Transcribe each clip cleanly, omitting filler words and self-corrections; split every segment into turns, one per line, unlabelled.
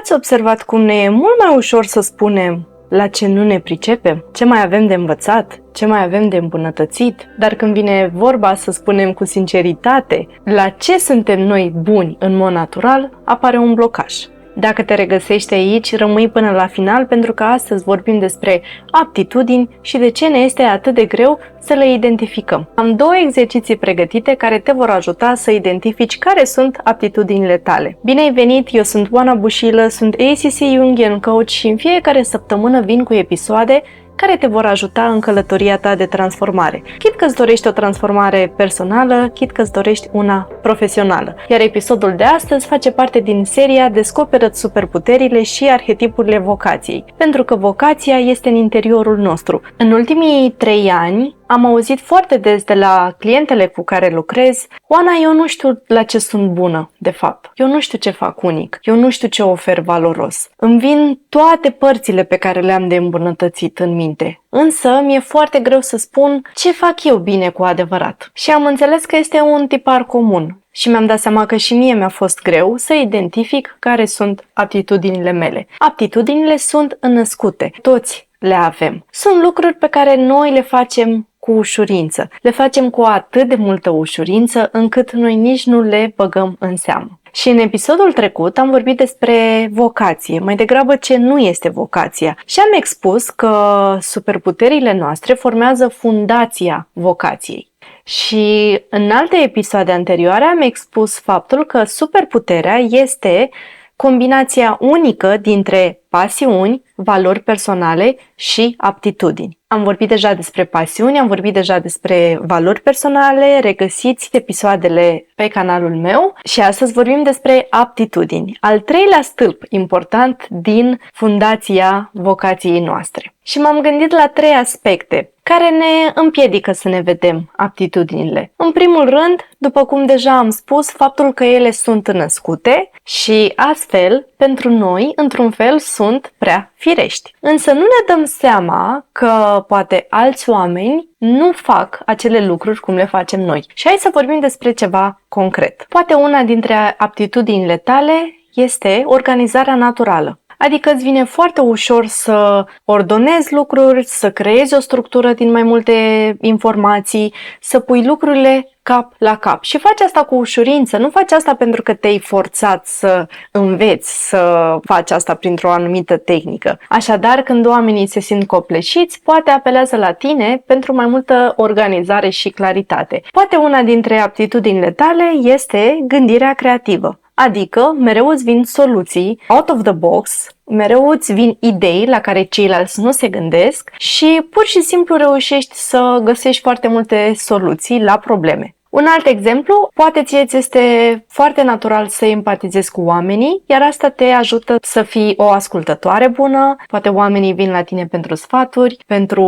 Ați observat cum ne e mult mai ușor să spunem la ce nu ne pricepem, ce mai avem de învățat, ce mai avem de îmbunătățit, dar când vine vorba să spunem cu sinceritate la ce suntem noi buni în mod natural, apare un blocaj. Dacă te regăsești aici, rămâi până la final pentru că astăzi vorbim despre aptitudini și de ce ne este atât de greu să le identificăm. Am 2 exerciții pregătite care te vor ajuta să identifici care sunt aptitudinile tale. Bine ai venit, eu sunt Oana Bușilă, sunt ACC Jungian Coach și în fiecare săptămână vin cu episoade care te vor ajuta în călătoria ta de transformare. Chit că îți dorești o transformare personală, chit că îți dorești una profesională. Iar episodul de astăzi face parte din seria Descoperă-ți superputerile și arhetipurile vocației. Pentru că vocația este în interiorul nostru. În ultimii 3 ani am auzit foarte des de la clientele cu care lucrez: Oana, eu nu știu la ce sunt bună, de fapt. Eu nu știu ce fac unic. Eu nu știu ce ofer valoros. Îmi vin toate părțile pe care le-am de îmbunătățit în minte. Însă mi-e foarte greu să spun ce fac eu bine cu adevărat. Și am înțeles că este un tipar comun. Și mi-am dat seama că și mie mi-a fost greu să identific care sunt aptitudinile mele. Aptitudinile sunt înnăscute. Toți le avem. Sunt lucruri pe care noi le facem cu ușurință. Le facem cu atât de multă ușurință încât noi nici nu le băgăm în seamă. Și în episodul trecut am vorbit despre vocație, mai degrabă ce nu este vocația. Și am expus că superputerile noastre formează fundația vocației. Și în alte episoade anterioare am expus faptul că superputerea este combinația unică dintre pasiuni, valori personale și aptitudini. Am vorbit deja despre pasiuni, am vorbit deja despre valori personale, regăsiți episoadele pe canalul meu și astăzi vorbim despre aptitudini, al 3-lea stâlp important din fundația vocației noastre. Și m-am gândit la 3 aspecte care ne împiedică să ne vedem aptitudinile. În primul rând, după cum deja am spus, faptul că ele sunt născute și astfel, pentru noi, într-un fel, sunt prea firești. Însă nu ne dăm seama că poate alți oameni nu fac acele lucruri cum le facem noi. Și hai să vorbim despre ceva concret. Poate una dintre aptitudinile tale este organizarea naturală. Adică îți vine foarte ușor să ordonezi lucruri, să creezi o structură din mai multe informații, să pui lucrurile cap la cap. Și faci asta cu ușurință, nu faci asta pentru că te-ai forțat să înveți să faci asta printr-o anumită tehnică. Așadar, când oamenii se simt copleșiți, poate apelează la tine pentru mai multă organizare și claritate. Poate una dintre aptitudinile tale este gândirea creativă. Adică mereu îți vin soluții out of the box, mereu îți vin idei la care ceilalți nu se gândesc și pur și simplu reușești să găsești foarte multe soluții la probleme. Un alt exemplu, poate ți este foarte natural să empatizezi cu oamenii, iar asta te ajută să fii o ascultătoare bună, poate oamenii vin la tine pentru sfaturi, pentru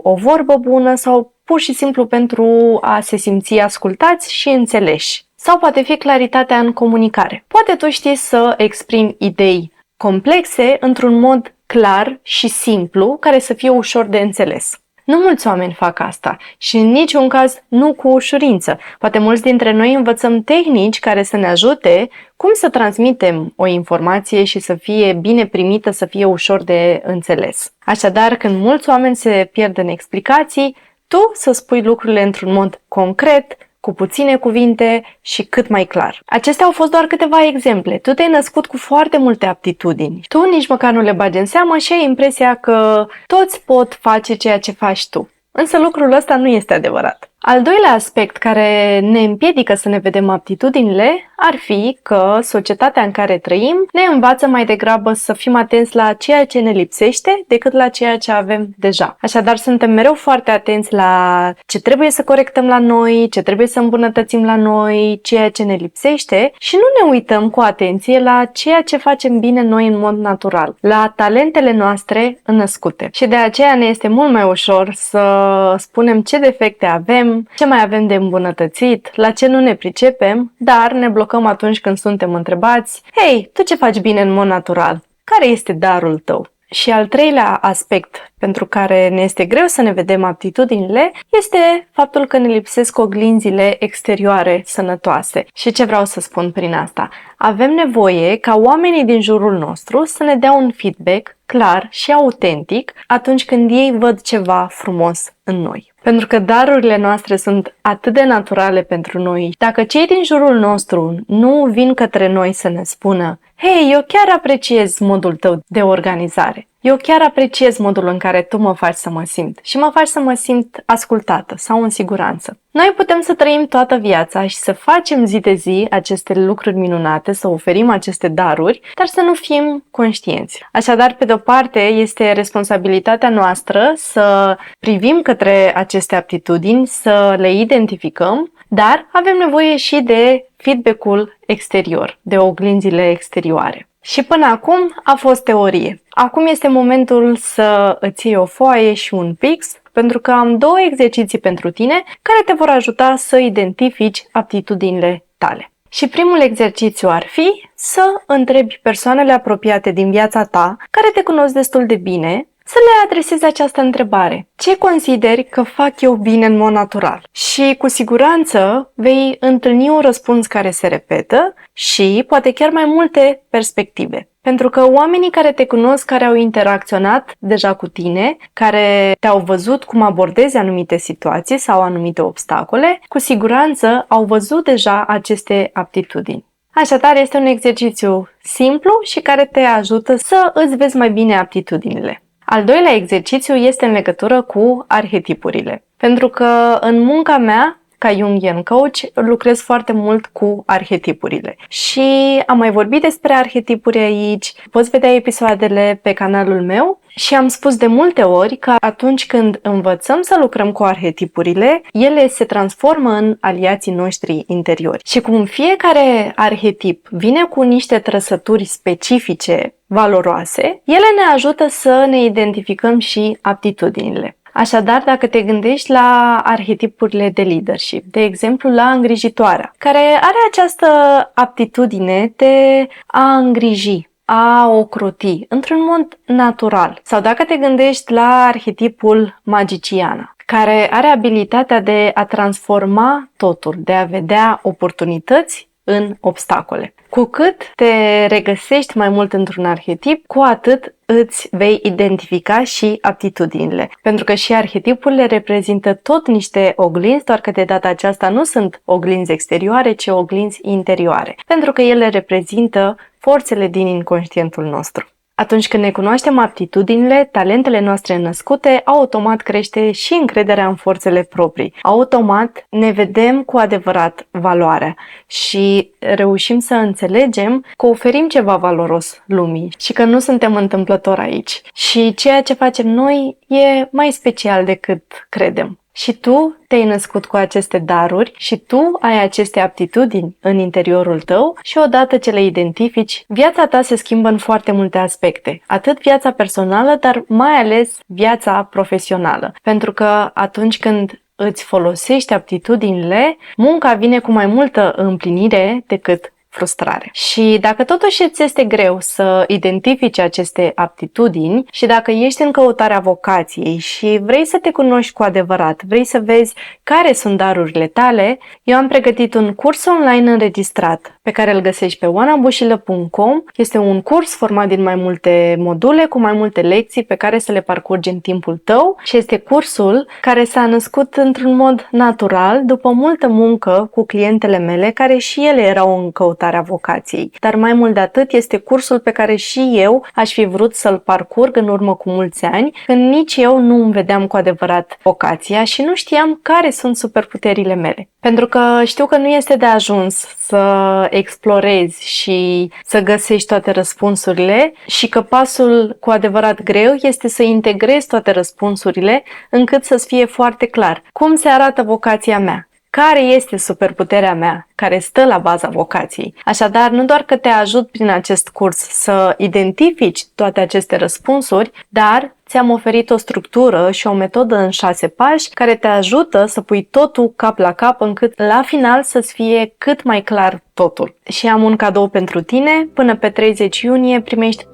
o vorbă bună sau pur și simplu pentru a se simți ascultați și înțeleși. Sau poate fi claritatea în comunicare. Poate tu știi să exprimi idei complexe într-un mod clar și simplu, care să fie ușor de înțeles. Nu mulți oameni fac asta și în niciun caz nu cu ușurință. Poate mulți dintre noi învățăm tehnici care să ne ajute cum să transmitem o informație și să fie bine primită, să fie ușor de înțeles. Așadar, când mulți oameni se pierd în explicații, tu să spui lucrurile într-un mod concret, cu puține cuvinte și cât mai clar. Acestea au fost doar câteva exemple. Tu te-ai născut cu foarte multe aptitudini. Tu nici măcar nu le bagi în seamă și ai impresia că toți pot face ceea ce faci tu. Însă lucrul ăsta nu este adevărat. Al 2-lea aspect care ne împiedică să ne vedem aptitudinile ar fi că societatea în care trăim ne învață mai degrabă să fim atenți la ceea ce ne lipsește decât la ceea ce avem deja. Așadar, suntem mereu foarte atenți la ce trebuie să corectăm la noi, ce trebuie să îmbunătățim la noi, ceea ce ne lipsește și nu ne uităm cu atenție la ceea ce facem bine noi în mod natural, la talentele noastre înnăscute. Și de aceea ne este mult mai ușor să spunem ce defecte avem, ce mai avem de îmbunătățit, la ce nu ne pricepem, dar ne blocăm atunci când suntem întrebați: hei, tu ce faci bine în mod natural? Care este darul tău? Și al treilea aspect pentru care ne este greu să ne vedem aptitudinile este faptul că ne lipsesc oglinzile exterioare sănătoase. Și ce vreau să spun prin asta? Avem nevoie ca oamenii din jurul nostru să ne dea un feedback clar și autentic atunci când ei văd ceva frumos în noi. Pentru că darurile noastre sunt atât de naturale pentru noi. Dacă cei din jurul nostru nu vin către noi să ne spună: hei, eu chiar apreciez modul tău de organizare. Eu chiar apreciez modul în care tu mă faci să mă simt și mă faci să mă simt ascultată sau în siguranță. Noi putem să trăim toată viața și să facem zi de zi aceste lucruri minunate, să oferim aceste daruri, dar să nu fim conștienți. Așadar, pe de-o parte, este responsabilitatea noastră să privim către aceste aptitudini, să le identificăm, dar avem nevoie și de feedback-ul exterior, de oglinzile exterioare. Și până acum a fost teorie. Acum este momentul să îți iei o foaie și un pix, pentru că am 2 exerciții pentru tine care te vor ajuta să identifici aptitudinile tale. Și primul exercițiu ar fi să întrebi persoanele apropiate din viața ta, care te cunosc destul de bine, să le adresezi această întrebare. Ce consideri că fac eu bine în mod natural? Și cu siguranță vei întâlni un răspuns care se repetă și poate chiar mai multe perspective. Pentru că oamenii care te cunosc, care au interacționat deja cu tine, care te-au văzut cum abordezi anumite situații sau anumite obstacole, cu siguranță au văzut deja aceste aptitudini. Așadar, este un exercițiu simplu și care te ajută să îți vezi mai bine aptitudinile. Al doilea exercițiu este în legătură cu arhetipurile. Pentru că în munca mea, ca Jungian Coach, lucrez foarte mult cu arhetipurile. Și am mai vorbit despre arhetipuri aici, poți vedea episoadele pe canalul meu și am spus de multe ori că atunci când învățăm să lucrăm cu arhetipurile, ele se transformă în aliații noștri interiori. Și cum fiecare arhetip vine cu niște trăsături specifice valoroase, ele ne ajută să ne identificăm și aptitudinile. Așadar, dacă te gândești la arhetipurile de leadership, de exemplu la îngrijitoarea, care are această aptitudine de a îngriji, a ocroti, într-un mod natural. Sau dacă te gândești la arhetipul magiciana, care are abilitatea de a transforma totul, de a vedea oportunități în obstacole. Cu cât te regăsești mai mult într-un arhetip, cu atât îți vei identifica și aptitudinile. Pentru că și arhetipurile reprezintă tot niște oglinzi, doar că de data aceasta nu sunt oglinzi exterioare, ci oglinzi interioare. Pentru că ele reprezintă forțele din inconștientul nostru. Atunci când ne cunoaștem aptitudinile, talentele noastre născute, automat crește și încrederea în forțele proprii. Automat ne vedem cu adevărat valoarea și reușim să înțelegem că oferim ceva valoros lumii și că nu suntem întâmplători aici. Și ceea ce facem noi e mai special decât credem. Și tu te-ai născut cu aceste daruri și tu ai aceste aptitudini în interiorul tău și odată ce le identifici, viața ta se schimbă în foarte multe aspecte. Atât viața personală, dar mai ales viața profesională. Pentru că atunci când îți folosești aptitudinile, munca vine cu mai multă împlinire decât frustrare. Și dacă totuși îți este greu să identifici aceste aptitudini și dacă ești în căutarea vocației și vrei să te cunoști cu adevărat, vrei să vezi care sunt darurile tale, eu am pregătit un curs online înregistrat pe care îl găsești pe oanabushilă.com. Este un curs format din mai multe module cu mai multe lecții pe care să le parcurgi în timpul tău și este cursul care s-a născut într-un mod natural după multă muncă cu clientele mele care și ele erau în căutarea vocației. Dar mai mult de atât este cursul pe care și eu aș fi vrut să-l parcurg în urmă cu mulți ani, când nici eu nu îmi vedeam cu adevărat vocația și nu știam care sunt superputerile mele. Pentru că știu că nu este de ajuns să explorezi și să găsești toate răspunsurile și că pasul cu adevărat greu este să integrezi toate răspunsurile încât să-ți fie foarte clar cum se arată vocația mea. Care este superputerea mea care stă la baza vocației? Așadar, nu doar că te ajut prin acest curs să identifici toate aceste răspunsuri, dar ți-am oferit o structură și o metodă în 6 pași care te ajută să pui totul cap la cap încât la final să-ți fie cât mai clar totul. Și am un cadou pentru tine. Până pe 30 iunie primești 40%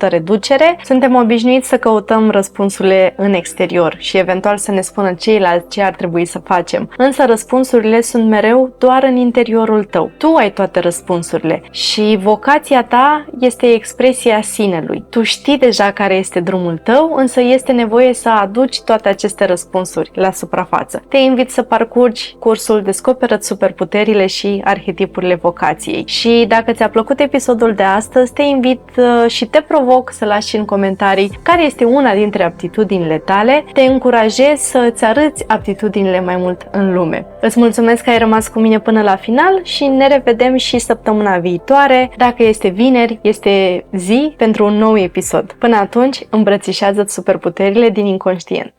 reducere. Suntem obișnuiți să căutăm răspunsurile în exterior și eventual să ne spună ceilalți ce ar trebui să facem. Însă răspunsurile sunt mereu doar în interiorul tău. Tu ai toate răspunsurile și vocația ta este expresia sinelui. Tu știi deja care este drumul tău, însă este nevoie să aduci toate aceste răspunsuri la suprafață. Te invit să parcurgi cursul Descoperă-ți superputerile și arhetipurile vocației. Și dacă ți-a plăcut episodul de astăzi, te invit și te provoc să lași în comentarii care este una dintre aptitudinile tale. Te încurajez să îți arăți aptitudinile mai mult în lume. Îți mulțumesc că ai rămas cu mine până la final și ne revedem și săptămâna viitoare. Dacă este vineri, este zi pentru un nou episod. Până atunci, îmbrățișează-ți superputerile din inconștient.